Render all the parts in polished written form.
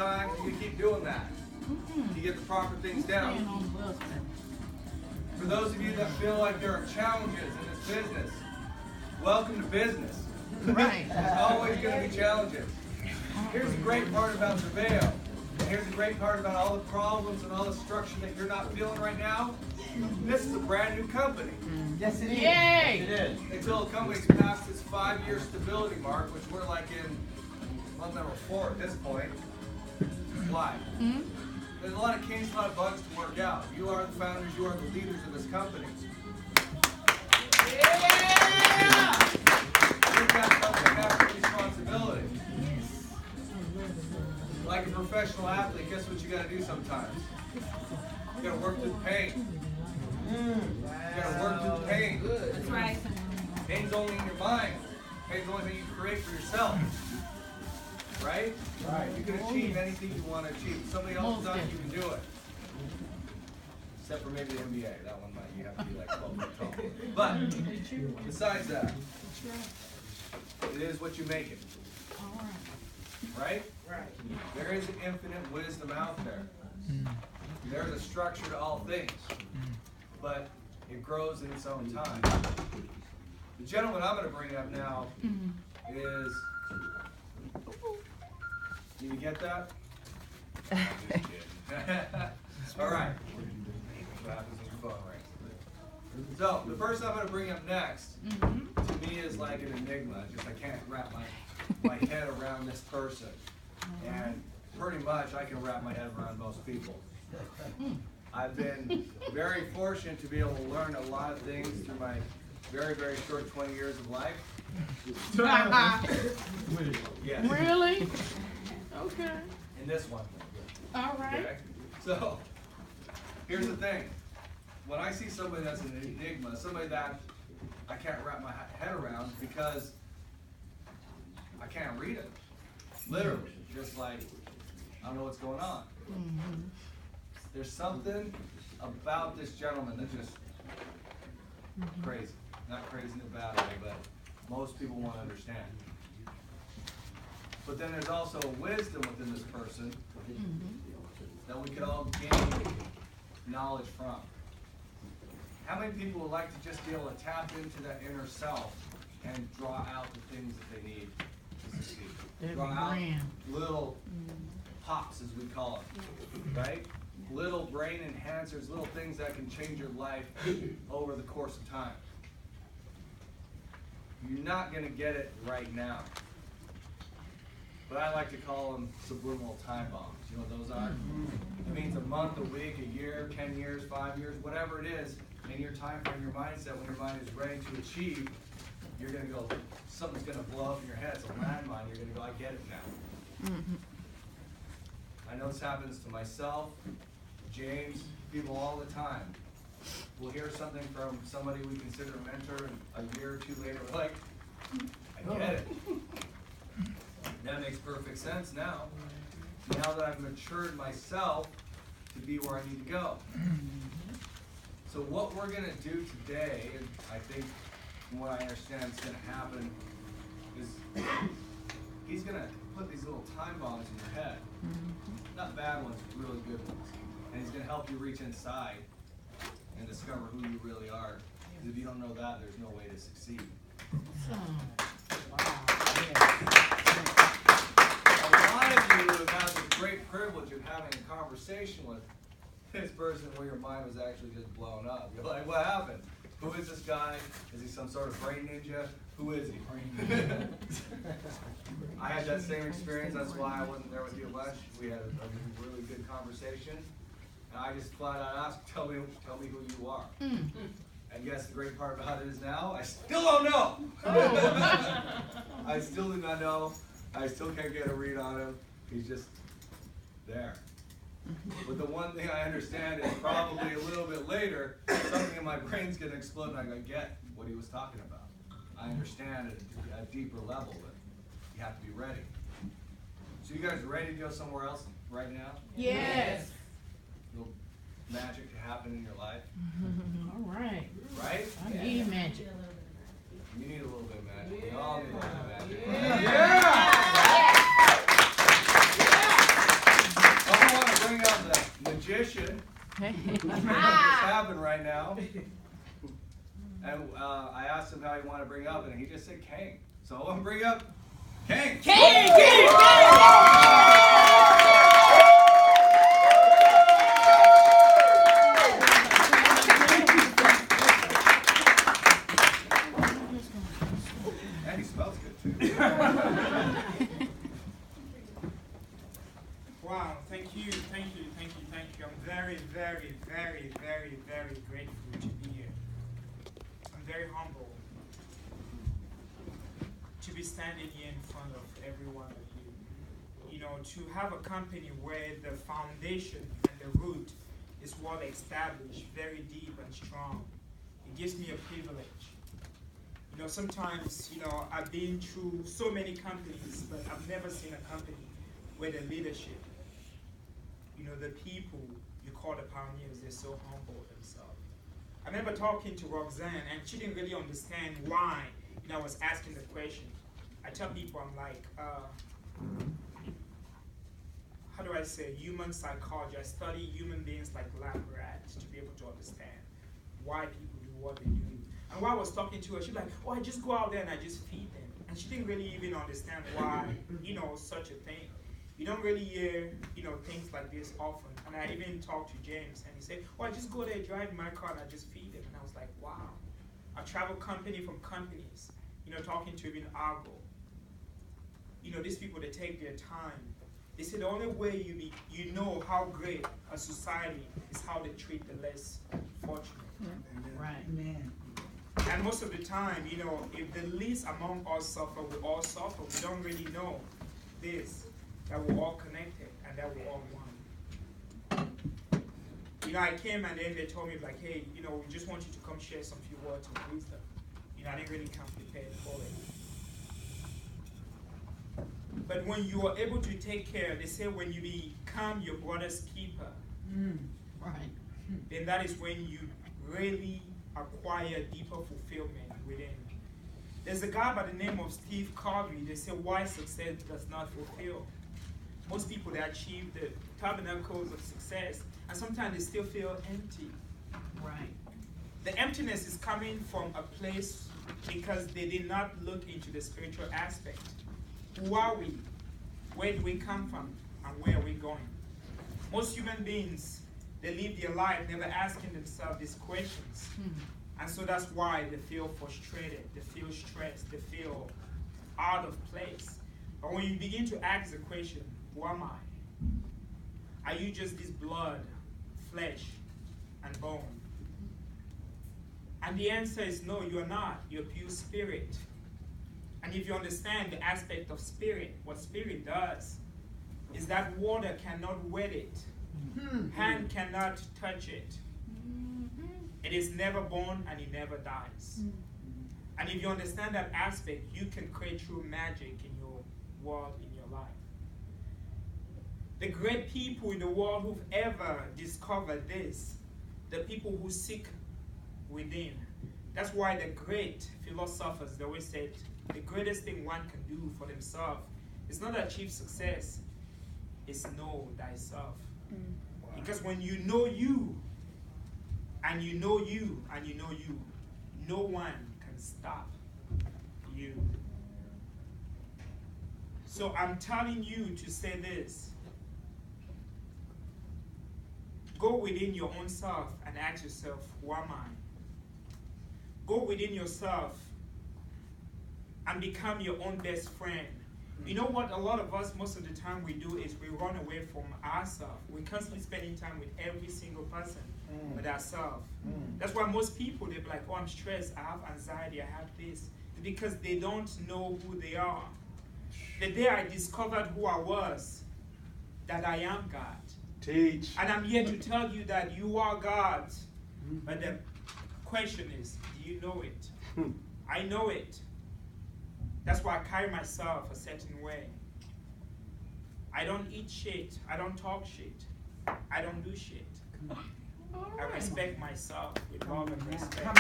times, and you keep doing that. You get the proper things down. For those of you that feel like there are challenges in this business, welcome to business. Right. There's always going to be challenges. Here's the great part about Xerveo. And here's the great part about all the problems and all the structure that you're not feeling right now. This is a brand new company. Yes, it is. Yay! Yes, it is. Until the company's past its 5-year stability mark, which we're like in month number 4 at this point. Why? There's a lot of kinks, a lot of bugs to work out. You are the founders, you are the leaders of this company. Yeah! You've got something have responsibility. Like a professional athlete, guess what you got to do sometimes? You got to work through pain. You got to work through pain. That's right. Pain's only in your mind. Pain's the only thing you can create for yourself. Right? Right. You can achieve anything you want to achieve. If somebody else has done it, you can do it. Except for maybe the NBA. That one might, you have to be like 12 feet tall. But, besides that, it is what you make it. Right? Right. There is infinite wisdom out there. There's a structure to all things. But it grows in its own time. The gentleman I'm going to bring up now is... Did you get that? All right. What happens when your phone rings? So, the person I'm going to bring up next, to me, is like an enigma. Just I can't wrap my head around this person. And pretty much I can wrap my head around most people. I've been very fortunate to be able to learn a lot of things through my very, very short 20 years of life. Yes. Really? Okay. In this one. All right. Okay? So, here's the thing. When I see somebody that's an enigma, somebody that I can't wrap my head around because I can't read it. Literally. Just like, I don't know what's going on. There's something about this gentleman that's just crazy. Not crazy in a bad way, but most people won't understand. But then there's also a wisdom within this person that we could all gain knowledge from. How many people would like to just be able to tap into that inner self and draw out the things that they need to succeed? Draw out little pops, as we call them, right? Little brain enhancers, little things that can change your life over the course of time. You're not going to get it right now. But I like to call them subliminal time bombs. You know what those are? It means a month, a week, a year, 10 years, 5 years, whatever it is, in your time frame, your mindset, when your mind is ready to achieve, you're going to go, something's going to blow up in your head. It's a landmine. You're going to go, I get it now. I know this happens to myself, James, people all the time. We'll hear something from somebody we consider a mentor, and a year or two later, we're like, I get it. That makes perfect sense now. Now that I've matured myself to be where I need to go. So what we're going to do today, and I think from what I understand is going to happen, is he's going to put these little time bombs in your head. Not bad ones, really good ones. And he's going to help you reach inside and discover who you really are. Because if you don't know that, there's no way to succeed. A lot of you have had the great privilege of having a conversation with this person where your mind was actually just blown up. You're like, what happened? Who is this guy? Is he some sort of brain ninja? Who is he? I had that same experience. That's why I wasn't there with you lunch. We had a really good conversation. And I just flat out asked, tell me who you are. And guess the great part about it is now, I still don't know. I still do not know. I still can't get a read on him. He's just there. But the one thing I understand is probably a little bit later, something in my brain's going to explode and I'm going to get what he was talking about. I understand at a deeper level, but you have to be ready. So you guys ready to go somewhere else right now? Yes. A little magic to happen in your life? All right. Right? I need magic. You need a little bit of magic. We all need a little bit of magic. Yeah! What's happening right now? And I asked him how he wanted to bring up, and he just said King. So I'm gonna bring up King. King! And he smells good too. Wow, thank you. I'm very, very, very, very, very grateful to be here. I'm very humble to be standing here in front of every one of you. You know, to have a company where the foundation and the root is well established, very deep and strong. It gives me a privilege. You know, sometimes, you know, I've been through so many companies, but I've never seen a company where the leadership, you know, the people you call the pioneers, they're so humble themselves. I remember talking to Roxanne, and she didn't really understand why, you know, I was asking the question. I tell people, I'm like, how do I say, human psychology. I study human beings like lab rats to be able to understand why people do what they do. And while I was talking to her, she's like, oh, I just go out there and I just feed them. And she didn't really even understand why, you know, such a thing. You don't really hear, you know, things like this often. And I even talked to James, and he said, oh, I just go there, drive my car, and I just feed them. And I was like, wow. I travel company from companies, you know, talking to even Argo. You know, these people, they take their time. They say the only way you know how great a society is how they treat the less fortunate. Right. Amen. And most of the time, you know, if the least among us suffer, we all suffer. We don't really know this, that we're all connected and that we're all one. You know, I came and then they told me, like, hey, you know, we just want you to come share some few words of wisdom. You know, I didn't really come prepared for it. But when you are able to take care, they say when you become your brother's keeper, Right. then that is when you really acquire deeper fulfillment within. There's a guy by the name of Steve Covey. They say why success does not fulfill. Most people, they achieve the tabernacles of success, and sometimes they still feel empty. Right. The emptiness is coming from a place because they did not look into the spiritual aspect. Who are we? Where do we come from? And where are we going? Most human beings, they live their life never asking themselves these questions. And so that's why they feel frustrated, they feel stressed, they feel out of place. But when you begin to ask the question, who am I? Are you just this blood, flesh, and bone? And the answer is no, you are not. You're pure spirit. And if you understand the aspect of spirit, what spirit does is that water cannot wet it. Hand cannot touch it. It is never born and it never dies. And if you understand that aspect, you can create true magic in your world, in your life. The great people in the world who've ever discovered this, the people who seek within. That's why the great philosophers, they always said, the greatest thing one can do for themselves is not achieve success, it's know thyself. Because when you know you, and you know you, and you know you, no one can stop you. So I'm telling you to say this. Go within your own self and ask yourself, who am I? Go within yourself and become your own best friend. You know what a lot of us, most of the time we do is we run away from ourselves. We're constantly spending time with every single person, with ourselves. That's why most people, they're like, oh, I'm stressed, I have anxiety, I have this. Because they don't know who they are. The day I discovered who I was, that I am God. Teach. And I'm here to tell you that you are God. But the question is, do you know it? I know it. That's why I carry myself a certain way. I don't eat shit. I don't talk shit. I don't do shit. I respect myself with love and respect. And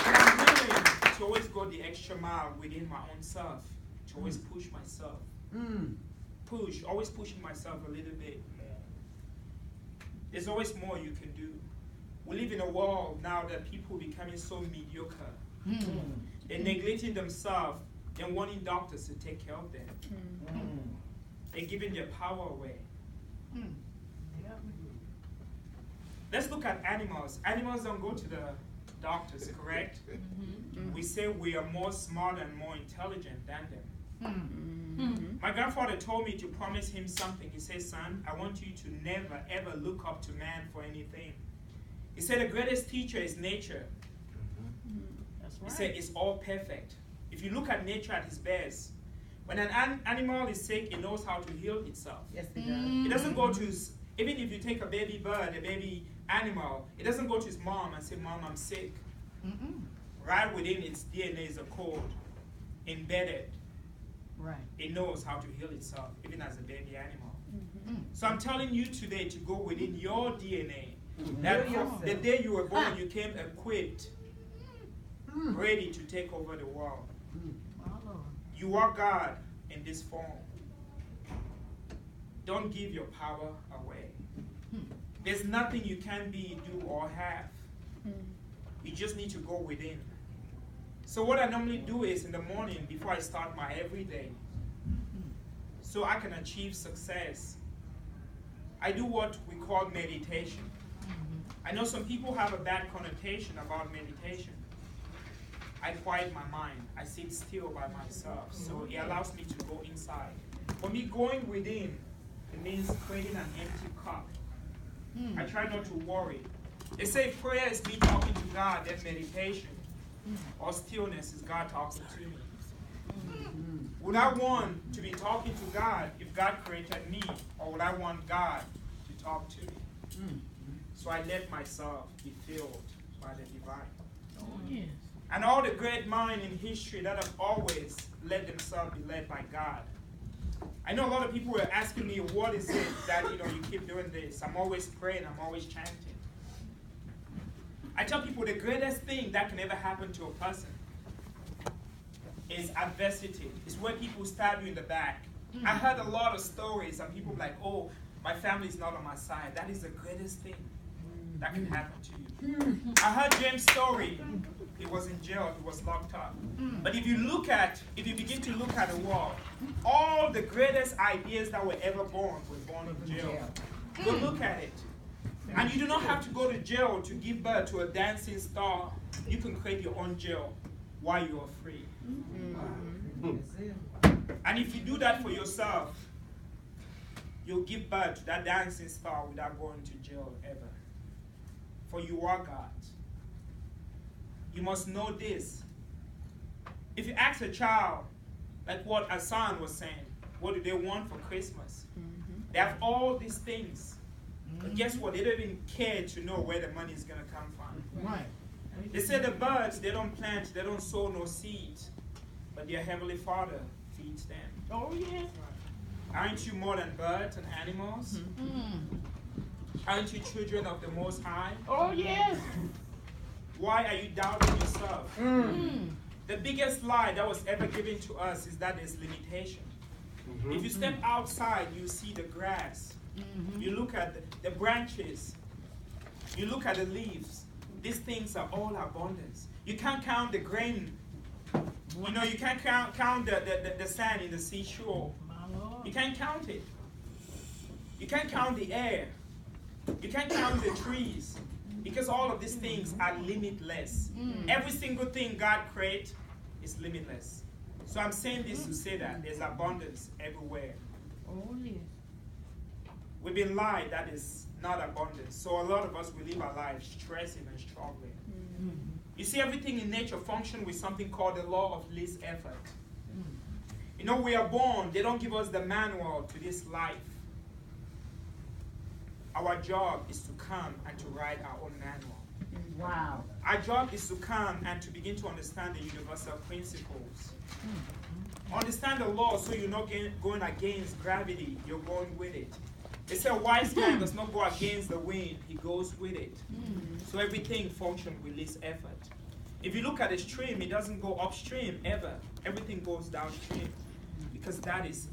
I'm willing to always go the extra mile within my own self, to always push myself. push, always pushing myself a little bit more. There's always more you can do. We live in a world now that people are becoming so mediocre. They're neglecting themselves and wanting doctors to take care of them. They're giving their power away. Let's look at animals. Animals don't go to the doctors, correct? We say we are more smart and more intelligent than them. My grandfather told me to promise him something. He said, son, I want you to never ever look up to man for anything. He said the greatest teacher is nature. That's right. He said it's all perfect. If you look at nature at its best, when an animal is sick, it knows how to heal itself. Yes, it does. It doesn't go to, even if you take a baby bird, a baby animal, it doesn't go to its mom and say, Mom, I'm sick. Right within its DNA is a code embedded. Right. It knows how to heal itself, even as a baby animal. So I'm telling you today to go within your DNA. That from the day you were born, you came equipped, ready to take over the world. My Lord. You are God in this form. Don't give your power away. There's nothing you can be, do, or have. You just need to go within. So what I normally do is in the morning, before I start my everyday, so I can achieve success, I do what we call meditation. I know some people have a bad connotation about meditation. I quiet my mind. I sit still by myself. So it allows me to go inside. For me, going within, it means creating an empty cup. I try not to worry. They say prayer is me talking to God, then meditation. Or stillness is God talking to me. Would I want to be talking to God if God created me? Or would I want God to talk to me? So I let myself be filled by the divine. Oh, yes. And all the great minds in history that have always let themselves be led by God. I know a lot of people were asking me, what is it that you keep doing this? I'm always praying, I'm always chanting. I tell people the greatest thing that can ever happen to a person is adversity. It's where people stab you in the back. I heard a lot of stories and people like, oh, my family is not on my side. That is the greatest thing that can happen to you. I heard James' story. He was in jail, he was locked up. But if you begin to look at the world, all the greatest ideas that were ever born were born in jail. Go look at it. And you do not have to go to jail to give birth to a dancing star. You can create your own jail while you are free. And if you do that for yourself, you'll give birth to that dancing star without going to jail ever. For you are God. You must know this. If you ask a child, like what Hassan was saying, what do they want for Christmas? They have all these things. But guess what? They don't even care to know where the money is going to come from. Right. They say the birds, they don't plant, they don't sow no seeds. But their Heavenly Father feeds them. Oh, yes. Aren't you more than birds and animals? Aren't you children of the Most High? Oh, yes. Why are you doubting yourself? The biggest lie that was ever given to us is that there's limitation. If you step outside, you see the grass. You look at the branches. You look at the leaves. These things are all abundance. You can't count the grain. You can't count the sand in the seashore. My Lord. You can't count it. You can't count the air. You can't count the trees. Because all of these things are limitless. Every single thing God creates is limitless. So I'm saying this to say that there's abundance everywhere. Oh, yes. We've been lied that is not abundance. So a lot of us, we live our lives stressing and struggling. You see, everything in nature functions with something called the law of least effort. We are born. They don't give us the manual to this life. Our job is to come and to write our own manual. Wow. Our job is to come and to begin to understand the universal principles. Understand the law so you're not going against gravity, you're going with it. They say a wise man does not go against the wind, he goes with it. So everything functions with least effort. If you look at a stream, it doesn't go upstream ever. Everything goes downstream because that is